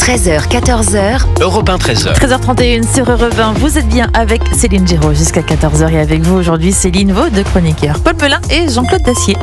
13h, 14h. Europe 1, 13h. 13h31 sur Europe 1. Vous êtes bien avec Céline Giraud jusqu'à 14h. Et avec vous aujourd'hui, Céline, vos deux chroniqueurs, Paul Melun et Jean-Claude Dacier.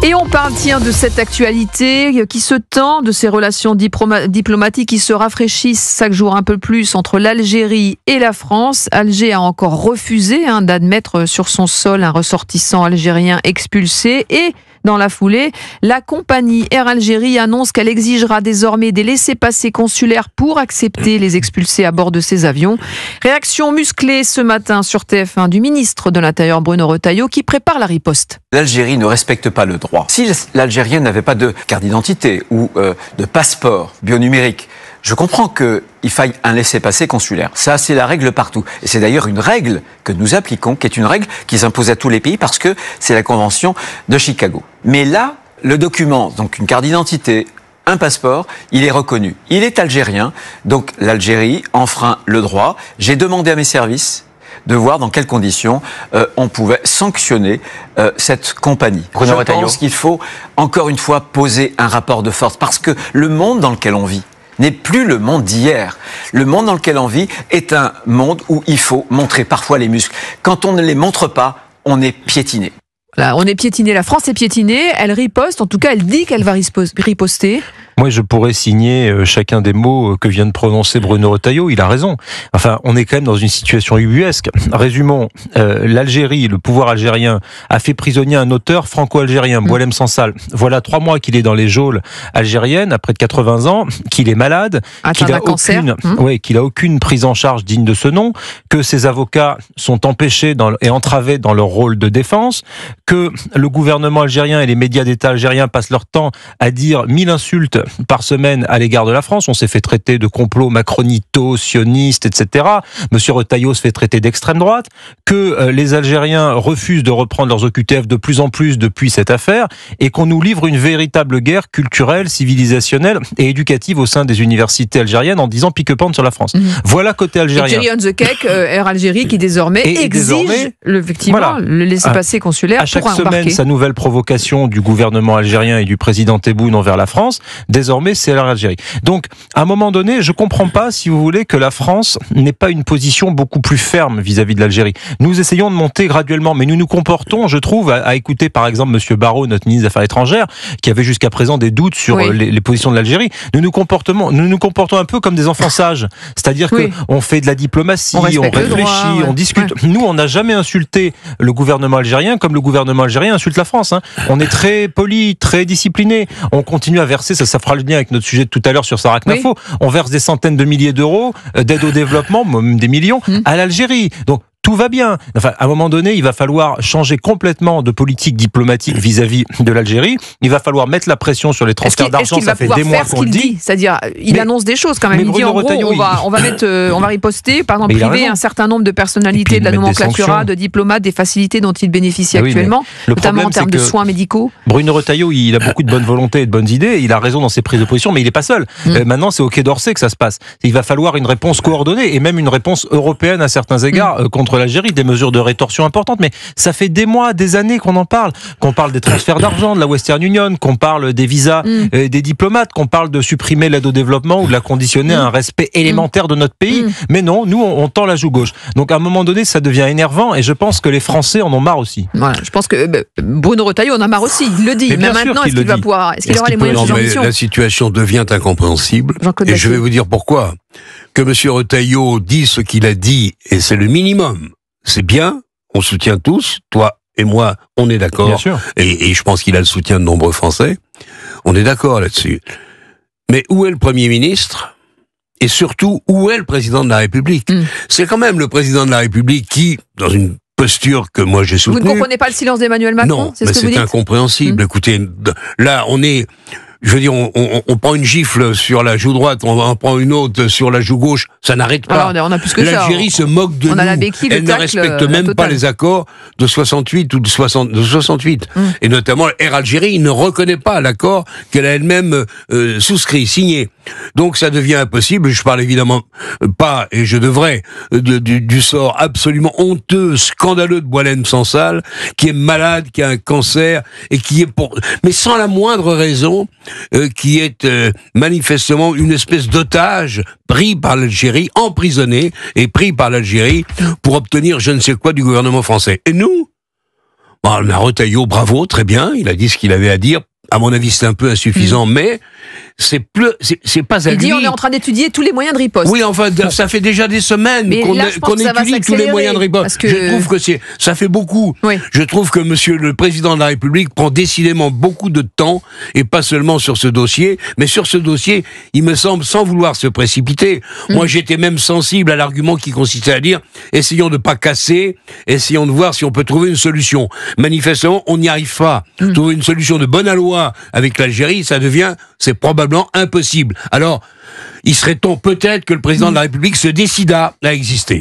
Et on parle de cette actualité qui se tend, de ces relations diplomatiques qui se rafraîchissent chaque jour un peu plus entre l'Algérie et la France. Alger a encore refusé d'admettre sur son sol un ressortissant algérien expulsé et dans la foulée, la compagnie Air Algérie annonce qu'elle exigera désormais des laissez-passer consulaires pour accepter les expulsés à bord de ses avions. Réaction musclée ce matin sur TF1 du ministre de l'Intérieur Bruno Retailleau qui prépare la riposte. L'Algérie ne respecte pas le droit. Si l'Algérien n'avait pas de carte d'identité ou de passeport bionumérique, je comprends qu'il faille un laissez-passer consulaire. Ça, c'est la règle partout. Et c'est d'ailleurs une règle que nous appliquons, qui est une règle qui s'impose à tous les pays parce que c'est la Convention de Chicago. Mais là, le document, donc une carte d'identité, un passeport, il est reconnu. Il est algérien, donc l'Algérie enfreint le droit. J'ai demandé à mes services de voir dans quelles conditions on pouvait sanctionner cette compagnie. Je pense qu'il faut, encore une fois, poser un rapport de force parce que le monde dans lequel on vit n'est plus le monde d'hier. Le monde dans lequel on vit est un monde où il faut montrer parfois les muscles. Quand on ne les montre pas, on est piétiné. Là, on est piétiné, la France est piétinée, elle riposte, en tout cas elle dit qu'elle va riposter. Moi, je pourrais signer chacun des mots que vient de prononcer Bruno Retailleau. Il a raison. Enfin, on est quand même dans une situation ubuesque. Résumons, l'Algérie, le pouvoir algérien, a fait prisonnier un auteur franco-algérien, Boualem Sansal. Voilà 3 mois qu'il est dans les geôles algériennes, à près de 80 ans, qu'il est malade, qu'il a aucune prise en charge digne de ce nom, que ses avocats sont empêchés et entravés dans leur rôle de défense, que le gouvernement algérien et les médias d'État algériens passent leur temps à dire 1000 insultes par semaine à l'égard de la France. On s'est fait traiter de complot macronito, sioniste, etc. Monsieur Retailleau se fait traiter d'extrême droite, que les Algériens refusent de reprendre leurs OQTF de plus en plus depuis cette affaire, et qu'on nous livre une véritable guerre culturelle, civilisationnelle et éducative au sein des universités algériennes en disant pique-pente sur la France. Voilà côté algérien. Et Jerry on the cake, Air Algérie qui désormais exige effectivement le laissez-passer consulaire pour embarquer. Chaque semaine, sa nouvelle provocation du gouvernement algérien et du président Tebboune envers la France. Désormais, c'est l'Algérie. Donc, à un moment donné, je comprends pas, si vous voulez, que la France n'ait pas une position beaucoup plus ferme vis-à-vis de l'Algérie. Nous essayons de monter graduellement, mais nous nous comportons, je trouve, à écouter par exemple Monsieur Barrot, notre ministre des Affaires étrangères, qui avait jusqu'à présent des doutes sur les positions de l'Algérie. Nous nous comportons un peu comme des enfants sages. C'est-à-dire qu'on fait de la diplomatie, on réfléchit, on discute. Nous, on n'a jamais insulté le gouvernement algérien comme le gouvernement algérien insulte la France. On est très poli, très discipliné. On continue à verser, ça fera le lien avec notre sujet de tout à l'heure sur Saraknafo, on verse des centaines de milliers d'euros d'aide au développement, même des millions, à l'Algérie. Donc, tout va bien. Enfin, à un moment donné, il va falloir changer complètement de politique diplomatique vis-à-vis de l'Algérie. Il va falloir mettre la pression sur les transferts d'argent. Ça fait des mois qu'on le dit. C'est-à-dire, il annonce des choses quand même. Il dit en gros, on va riposter, par exemple, priver un certain nombre de personnalités de la nomenclature, de diplomates, des facilités dont ils bénéficient actuellement, notamment en termes de soins médicaux. Bruno Retailleau, il a beaucoup de bonne volonté et de bonnes idées. Il a raison dans ses prises de position, mais il n'est pas seul. Maintenant, c'est au Quai d'Orsay que ça se passe. Il va falloir une réponse coordonnée et même une réponse européenne à certains égards contre l'Algérie, des mesures de rétorsion importantes, mais ça fait des mois, des années qu'on en parle, qu'on parle des transferts d'argent de la Western Union, qu'on parle des visas des diplomates, qu'on parle de supprimer l'aide au développement ou de la conditionner à un respect élémentaire de notre pays. Mais non, nous, on tend la joue gauche. Donc à un moment donné, ça devient énervant et je pense que les Français en ont marre aussi. Voilà, je pense que Bruno Retailleau en a marre aussi, il le dit. Mais maintenant, est-ce qu'il aura les moyens de changer mission ? La situation devient incompréhensible et je vais vous dire pourquoi. Que M. Retailleau dise ce qu'il a dit, et c'est le minimum. C'est bien, on soutient tous, toi et moi, on est d'accord, et je pense qu'il a le soutien de nombreux Français, on est d'accord là-dessus. Mais où est le Premier ministre ? Et surtout, où est le Président de la République ? C'est quand même le Président de la République qui, dans une posture que moi j'ai soutenue... Vous ne comprenez pas le silence d'Emmanuel Macron ? Non, mais c'est incompréhensible. Écoutez, là, on est... Je veux dire, on prend une gifle sur la joue droite, on en prend une autre sur la joue gauche, ça n'arrête pas. Alors, on a plus que L'Algérie se moque de nous. Elle ne respecte même pas les accords de 68 ou de 68. Et notamment, Air Algérie ne reconnaît pas l'accord qu'elle a elle-même souscrit, signé. Donc ça devient impossible. Je parle évidemment pas, et je devrais, du sort absolument honteux, scandaleux de Boualem Sansal, qui est malade, qui a un cancer, et qui est mais sans la moindre raison, qui est manifestement une espèce d'otage pris par l'Algérie, emprisonné et pris par l'Algérie pour obtenir je ne sais quoi du gouvernement français. Et nous, Retailleau, bravo, très bien, il a dit ce qu'il avait à dire. À mon avis, c'est un peu insuffisant, mais c'est pas à lui. Il dit on est en train d'étudier tous les moyens de riposte. Oui, enfin, ça fait déjà des semaines qu'on étudie tous les moyens de riposte. Je trouve que ça fait beaucoup. Oui. Je trouve que Monsieur le Président de la République prend décidément beaucoup de temps, et pas seulement sur ce dossier, mais sur ce dossier, il me semble, sans vouloir se précipiter. Moi, j'étais même sensible à l'argument qui consistait à dire essayons de pas casser, essayons de voir si on peut trouver une solution. Manifestement, on n'y arrive pas. Trouver une solution de bonne loi avec l'Algérie, c'est probablement impossible. Alors, il serait temps peut-être que le président de la République se décidât à exister.